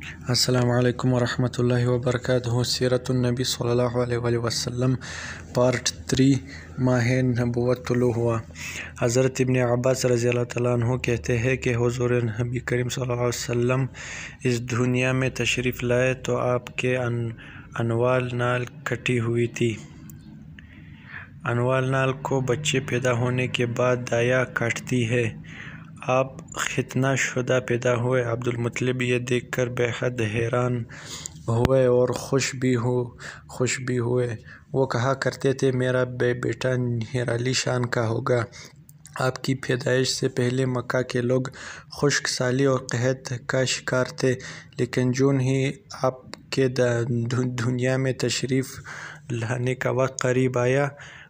السلام علیکم ورحمۃ اللہ وبرکاتہ۔ سیرت النبی صلی اللہ علیہ وآلہ وسلم پارٹ 3 ماہ نبوت طلوع ہوا۔ حضرت ابن عباس رضی اللہ تعالیٰ عنہ کہتے ہیں کہ حضور نبی کریم صلی اللہ علیہ وسلم اس دنیا میں تشریف لائے تو آپ کے انوال نال کٹی ہوئی تھی۔ انوال نال کو بچے پیدا ہونے کے بعد دایا کاٹتی ہے۔ آپ ختنہ شدہ پیدا ہوئے۔ عبدالمطلب یہ دیکھ کر بے حد حیران ہوئے اور خوش بھی ہوئے۔ وہ کہا کرتے تھے میرا بیٹا نرالی شان کا ہوگا۔ آپ کی پیدائش سے پہلے مکہ کے لوگ خشک سالی اور قحط کا شکار تھے، لیکن جون ہی آپ کے دنیا میں تشریف لانے کا وقت قریب آیا،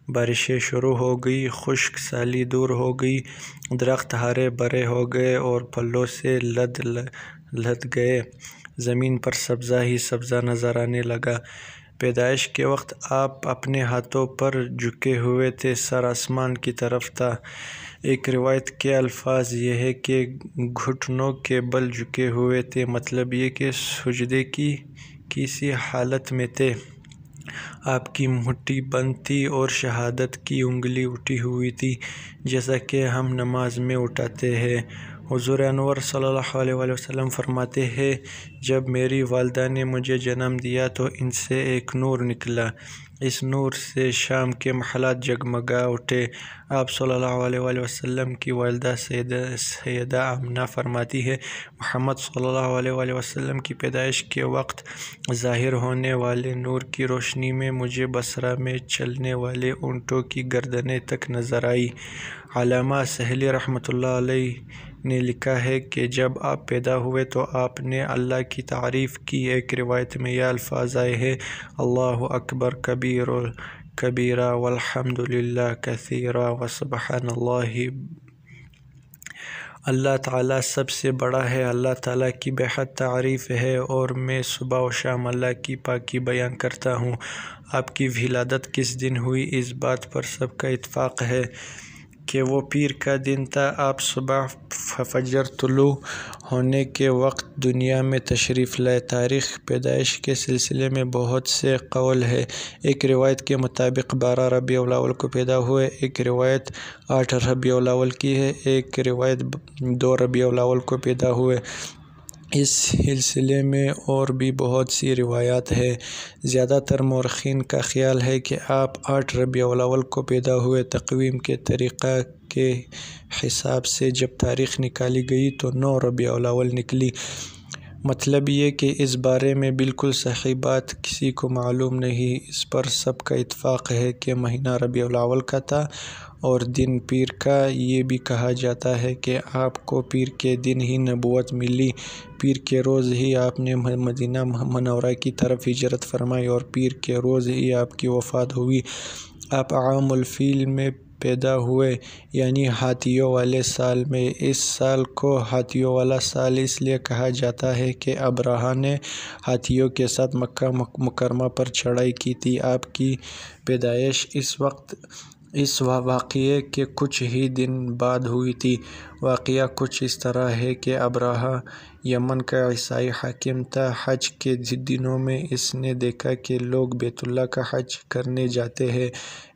بارشیں شروع ہو گئی، خشک سالی دور ہو گئی، درخت ہرے بھرے ہو گئے اور پھلوں سے لد گئے، زمین پر سبزہ ہی سبزہ نظر آنے لگا۔ پیدائش کے وقت آپ اپنے ہاتھوں پر جھکے ہوئے تھے، سر آسمان کی طرف تھا۔ ایک روایت کے الفاظ یہ ہے کہ گھٹنوں کے بل جھکے ہوئے تھے، مطلب یہ کہ سجدے کی کسی حالت میں تھے۔ آپ کی مٹھی بند تھی اور شہادت کی انگلی اٹھی ہوئی تھی، جیسا کہ ہم نماز میں اٹھاتے ہیں۔ حضور انور صلی اللہ علیہ وآلہ وسلم فرماتے ہیں جب میری والدہ نے مجھے جنم دیا تو ان سے ایک نور نکلا، اس نور سے شام کے محلات جگمگا اٹھے۔ آپ صلی اللہ علیہ وآلہ وسلم کی والدہ سیدہ آمنہ فرماتی ہے محمد صلی اللہ علیہ وآلہ وسلم کی پیدائش کے وقت ظاہر ہونے والے نور کی روشنی میں مجھے بصرہ میں چلنے والے اونٹوں کی گردنیں تک نظر آئی۔ علامہ سہلی رحمۃ اللہ علیہ نے لکھا ہے کہ جب آپ پیدا ہوئے تو آپ نے اللہ کی تعریف کی۔ ایک روایت میں یہ الفاظ آئے ہیں اللہ اکبر کبیرہ والحمد للہ کثیرہ وسبحان اللہ۔ اللہ تعالیٰ سب سے بڑا ہے، اللہ تعالیٰ کی بے حد تعریف ہے اور میں صبح و شام اللہ کی پاکی بیان کرتا ہوں۔ آپ کی ولادت کس دن ہوئی اس بات پر سب کا اتفاق ہے کہ وہ پیر کا دن تھا۔ آپ صبح فجر طلوع ہونے کے وقت دنیا میں تشریف لائے۔ تاریخ پیدائش کے سلسلے میں بہت سے قول ہیں۔ ایک روایت کے مطابق 12 ربیع الاول کو پیدا ہوئے، ایک روایت 8 ربیع الاول کی ہے، ایک روایت 2 ربیع الاول کو پیدا ہوئے۔ اس سلسلے میں اور بھی بہت سی روایات ہیں۔ زیادہ تر مورخین کا خیال ہے کہ آپ 8 ربیع الاول کو پیدا ہوئے۔ تقویم کے طریقہ کے حساب سے جب تاریخ نکالی گئی تو 9 ربیع الاول نکلی۔ مطلب یہ کہ اس بارے میں بالکل صحیح بات کسی کو معلوم نہیں۔ اس پر سب کا اتفاق ہے کہ مہینہ ربیع الاول کا تھا اور دن پیر کا۔ یہ بھی کہا جاتا ہے کہ آپ کو پیر کے دن ہی نبوت ملی، پیر کے روز ہی آپ نے مدینہ منورہ کی طرف ہجرت فرمائی اور پیر کے روز ہی آپ کی وفات ہوئی۔ آپ عام الفیل میں پیدا ہوئے، یعنی ہاتھیوں والے سال میں۔ اس سال کو ہاتھیوں والا سال اس لیے کہا جاتا ہے کہ ابرہہ نے ہاتھیوں کے ساتھ مکہ مکرمہ پر چڑھائی کی تھی۔ آپ کی پیدائش اس واقعے کے کچھ ہی دن بعد ہوئی تھی۔ واقعہ کچھ اس طرح ہے کہ ابرہہ یمن کا عیسائی حاکم تھا۔ حج کے دنوں میں اس نے دیکھا کہ لوگ بیت اللہ کا حج کرنے جاتے ہیں۔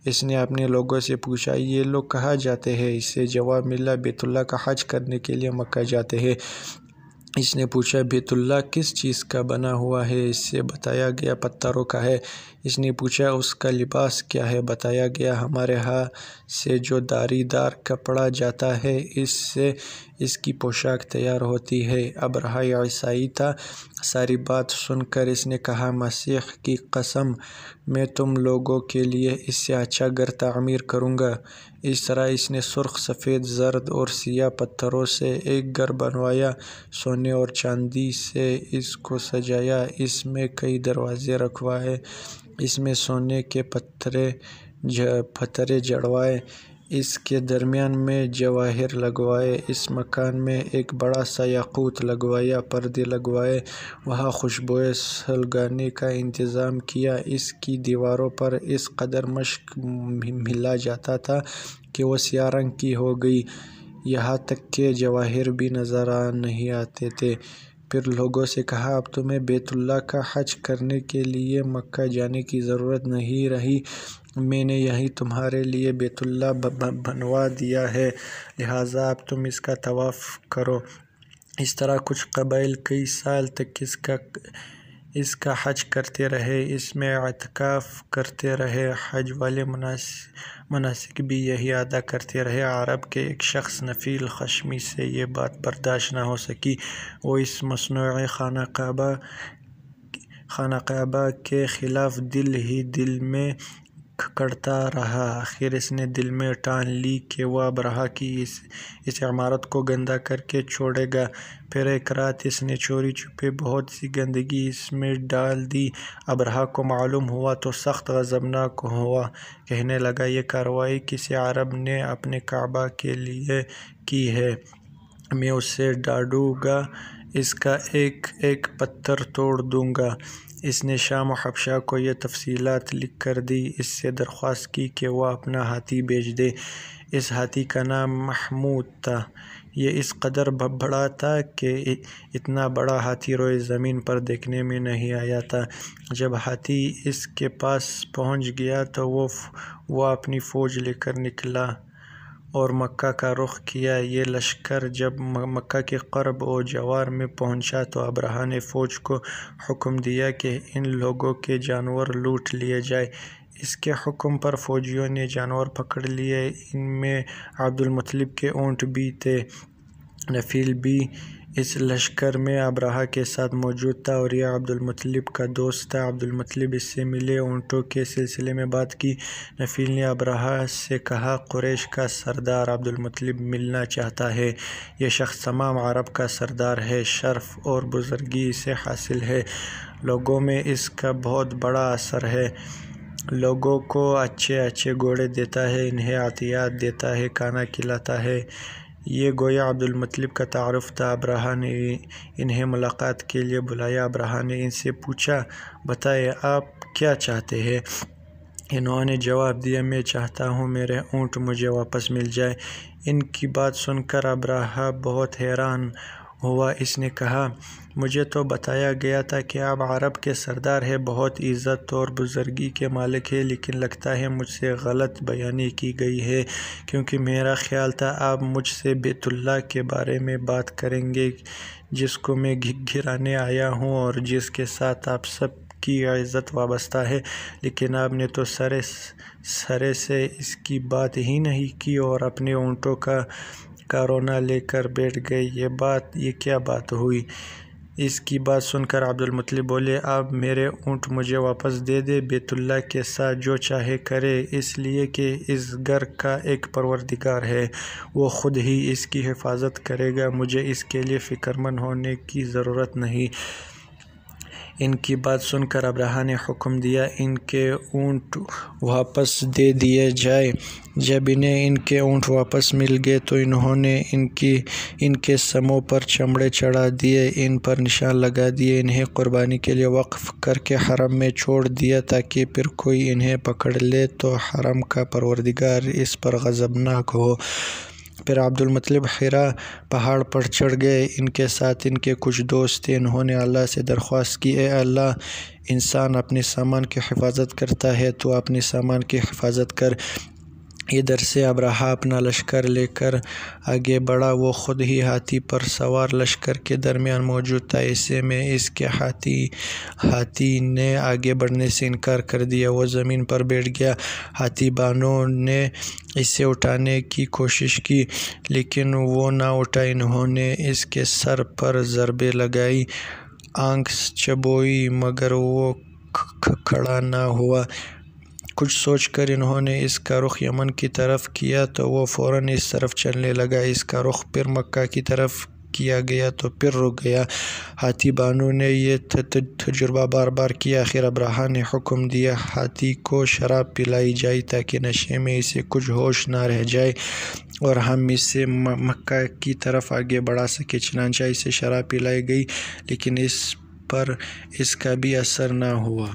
اس نے اپنے لوگوں سے پوچھا یہ لوگ کہاں جاتے ہیں؟ اسے جواب ملا بیت اللہ کا حج کرنے کے لیے مکہ جاتے ہیں۔ اس نے پوچھا بیت اللہ کس چیز کا بنا ہوا ہے؟ اس سے بتایا گیا پتھروں کا ہے۔ اس نے پوچھا اس کا لباس کیا ہے؟ بتایا گیا ہمارے ہاں سے جو داری دار کپڑا جاتا ہے اس سے اس کی پوشاک تیار ہوتی ہے۔ ابرہہ عیسائی تھا۔ ساری بات سن کر اس نے کہا مسیح کی قسم میں تم لوگوں کے لیے اس سے اچھا گھر تعمیر کروں گا۔ اس طرح اس نے سرخ، سفید، زرد اور سیاہ پتھروں سے ایک گھر بنوایا، سونے اور چاندی سے اس کو سجایا، اس میں کئی دروازے رکھوائے، اس میں سونے کے پتھرے جڑوائے، اس کے درمیان میں جواہر لگوائے، اس مکان میں ایک بڑا سا یاقوت لگوایا، پردے لگوائے، وہاں خوشبوئیں سلگانے کا انتظام کیا۔ اس کی دیواروں پر اس قدر مشق ملا جاتا تھا کہ وہ سیاہ رنگ کی ہو گئی، یہاں تک کہ جواہر بھی نظر نہیں آتے تھے۔ پھر لوگوں سے کہا اب تمہیں بیت اللہ کا حج کرنے کے لیے مکہ جانے کی ضرورت نہیں رہی، میں نے یہی تمہارے لیے بیت اللہ بنوا دیا ہے، لہٰذا اب تم اس کا طواف کرو۔ اس طرح کچھ قبائل کئی سال تک اس کا حج کرتے رہے، اس میں اعتکاف کرتے رہے، حج والے مناسک بھی یہی ادا کرتے رہے۔ عرب کے ایک شخص نفیل خشمی سے یہ بات برداشت نہ ہو سکی، وہ اس مصنوعی خانہ کعبہ کے خلاف دل ہی دل میں کڑتا رہا۔ آخر اس نے دل میں ٹھان لی کہ وہ ابرہہ کی اس عمارت کو گندہ کر کے چھوڑے گا۔ پھر ایک رات اس نے چوری چھپے بہت سی گندگی اس میں ڈال دی۔ ابرہہ کو معلوم ہوا تو سخت غضبناک ہوا، کہنے لگا یہ کارروائی کسی عرب نے اپنے کعبہ کے لیے کی ہے، میں اسے ڈانٹوں گا، اس کا ایک ایک پتھر توڑ دوں گا۔ اس نے شام و حبشہ کو یہ تفصیلات لکھ کر دی، اس سے درخواست کی کہ وہ اپنا ہاتھی بھیج دے۔ اس ہاتھی کا نام محمود تھا۔ یہ اس قدر بڑا تھا کہ اتنا بڑا ہاتھی روئے زمین پر دیکھنے میں نہیں آیا تھا۔ جب ہاتھی اس کے پاس پہنچ گیا تو وہ اپنی فوج لے کر نکلا اور مکہ کا رخ کیا۔ یہ لشکر جب مکہ کے قرب و جوار میں پہنچا تو ابرہہ نے فوج کو حکم دیا کہ ان لوگوں کے جانور لوٹ لیے جائیں۔ اس کے حکم پر فوجیوں نے جانور پکڑ لیے، ان میں عبد المطلب کے اونٹ بھی تھے۔ نفیل بھی اس لشکر میں ابرہہ کے ساتھ موجود تھا اور یہ عبد المطلب کا دوست تھا۔ عبد المطلب اس سے ملے، اونٹوں کے سلسلے میں بات کی۔ نفیل نے ابرہہ سے کہا قریش کا سردار عبد المطلب ملنا چاہتا ہے، یہ شخص تمام عرب کا سردار ہے، شرف اور بزرگی اسے حاصل ہے، لوگوں میں اس کا بہت بڑا اثر ہے، لوگوں کو اچھے اچھے گھوڑے دیتا ہے، انہیں عطیات دیتا ہے، کھانا کھلاتا ہے۔ یہ گویا عبد المطلب کا تعارف تھا۔ ابرہہ نے انہیں ملاقات کے لیے بلایا۔ ابرہہ نے ان سے پوچھا بتائیں آپ کیا چاہتے ہیں؟ انہوں نے جواب دیا میں چاہتا ہوں میرے اونٹ مجھے واپس مل جائے۔ ان کی بات سن کر ابرہہ بہت حیران ہوا۔ اس نے کہا مجھے تو بتایا گیا تھا کہ آپ عرب کے سردار ہیں، بہت عزت اور بزرگی کے مالک ہیں، لیکن لگتا ہے مجھ سے غلط بیانی کی گئی ہے، کیونکہ میرا خیال تھا آپ مجھ سے بیت اللہ کے بارے میں بات کریں گے جس کو میں گرانے آیا ہوں اور جس کے ساتھ آپ سب کی عزت وابستہ ہے، لیکن آپ نے تو سرے سے اس کی بات ہی نہیں کی اور اپنے اونٹوں کا کارونا لے کر بیٹھ گئے، یہ کیا بات ہوئی؟ اس کی بات سن کر عبد المطلب بولے آپ میرے اونٹ مجھے واپس دے دے، بیت اللہ کے ساتھ جو چاہے کرے، اس لیے کہ اس گھر کا ایک پروردگار ہے، وہ خود ہی اس کی حفاظت کرے گا، مجھے اس کے لیے فکر مند ہونے کی ضرورت نہیں۔ ان کی بات سن کر ابرہہ نے حکم دیا ان کے اونٹ واپس دے دیے جائیں۔ جب انہیں ان کے اونٹ واپس مل گئے تو انہوں نے ان کے سموں پر چمڑے چڑھا دیے، ان پر نشان لگا دیے، انہیں قربانی کے لیے وقف کر کے حرم میں چھوڑ دیا تاکہ پھر کوئی انہیں پکڑ لے تو حرم کا پروردگار اس پر غضبناک ہو۔ پھر عبد المطلب حرا پہاڑ پر چڑھ گئے، ان کے ساتھ ان کے کچھ دوست تھے۔ انہوں نے اللہ سے درخواست کی اے اللہ، انسان اپنے سامان کی حفاظت کرتا ہے، تو اپنے سامان کی حفاظت کر۔ ادھر سے ابرہہ اپنا لشکر لے کر آگے بڑھا، وہ خود ہی ہاتھی پر سوار لشکر کے درمیان موجود تھا، ایسے میں اس کے ہاتھی نے آگے بڑھنے سے انکار کر دیا، وہ زمین پر بیٹھ گیا۔ ہاتھی بانوں نے اسے اٹھانے کی کوشش کی لیکن وہ نہ اٹھا، انہوں نے اس کے سر پر ضربیں لگائیں، آنکھ چبوئی مگر وہ کھڑا نہ ہوا۔ کچھ سوچ کر انہوں نے اس کا رخ یمن کی طرف کیا تو وہ فوراً اس طرف چلنے لگا، اس کا رخ پھر مکہ کی طرف کیا گیا تو پھر رک گیا۔ ہاتھی بانوں نے یہ تجربہ بار بار کیا، آخر ابرہہ نے حکم دیا ہاتھی کو شراب پلائی جائے تاکہ نشے میں اسے کچھ ہوش نہ رہ جائے اور ہم اسے مکہ کی طرف آگے بڑھا سکیں۔ چنانچہ اسے شراب پلائی گئی لیکن اس پر اس کا بھی اثر نہ ہوا۔